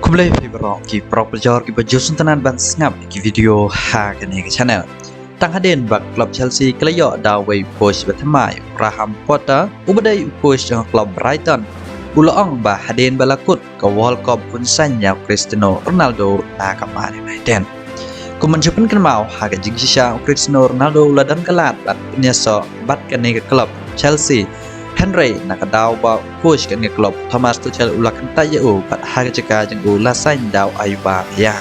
Kumulay fibro ki propojor ki baju suntanan ban sngap ki video ha kene ke channel. Tang haden bak klub Chelsea kelayo dawai coach Batamai Graham Potter ubadai coach klub Brighton. Uloong ba haden balakut ke World Cup pun sanya Cristiano Ronaldo na kamari United. Kumencupan kan mau ha ke jingsisha Cristiano Ronaldo ladan kelat bat penyaso bat kene ke klub Chelsea. Henry nakadaw ba coach kan ke klub Thomas Tuchel ulakan tayo bat harga jika jenggu lasain daw ayuba ya.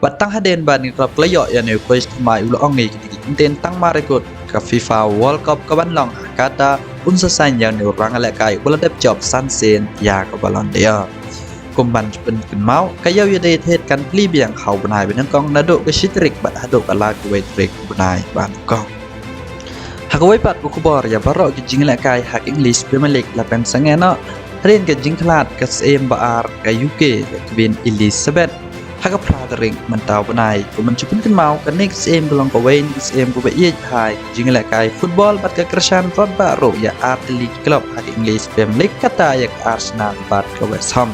Batang haden ban ke klub layo ya ne coach Thomas ulong ni kinten tang marekut ke FIFA World Cup ke banlong kata unsa sain yang ne orang alakai ula dep job sansen ya ke balon dia. Kumban pen kan mau kayau ya de tet kan pli biang hau benai benang kong nado ke shitrik bat hadok ala ke wetrik benai ban kong. Hagawai pat ukubor ya barok ke jing lakai hak English Premier League lapen sangena ren ke jing klat ke sem baar ke UK ke bin Elizabeth hak pradering mentau benai ku mencupin kan mau ke next sem belong ke wain ke sem ku be hai jing lakai football bat ke kersan rod baru ya League Club hak English Premier League kata ya Arsenal bat ke West Ham.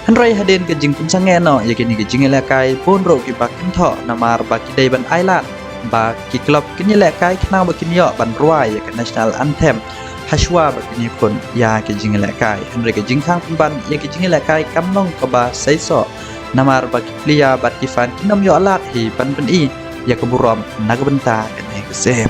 Henry haden ke jing pun sangena ya kini ke jing lakai pun ro ki bakin tho namar baki dai ban Island bagi klub kini lekai kenang bagi yo ban ruai ya ke national anthem haswa bagi pun ya ke jing lekai Henry ke jing khang ban ya ke jing lekai kamnong ke ba saiso namar bagi plia bat kifan kinam yo alat hi ban i ya ke burom nagbenta ke sep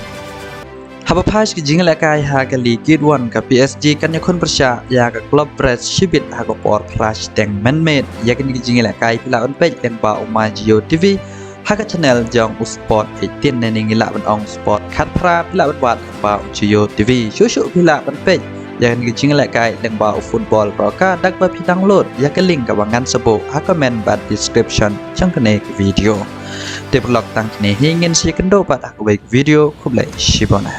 haba pas ke jing lekai ha ke League 1 ke PSG kan ya kon persya ya ke klub Brest Shibit ha ke Port Crash Tank Manmade ya ke jing lekai pila on page yang ba Umajio TV hak channel jong sport 18 ในงิละบันอองสปอร์ตคัดพราพิละบันวัดบ่าวจิโยทีวีชุพิละบันเป็ดอย่างนี้จริงแหละกายเรื่องบ่าวฟุตบอลเราก็ดักบับพี่ดังโหลดอยากลิงก์กับว่างั้นสบู่ฮักคอมเมนต์บัด description ช่องกันในวิดีโอเดี๋ยวบล็อกตั้งที่นี่ให้เงินเสียกันโดบัดฮักไว้วิดีโอคุบเลยชิบอนะ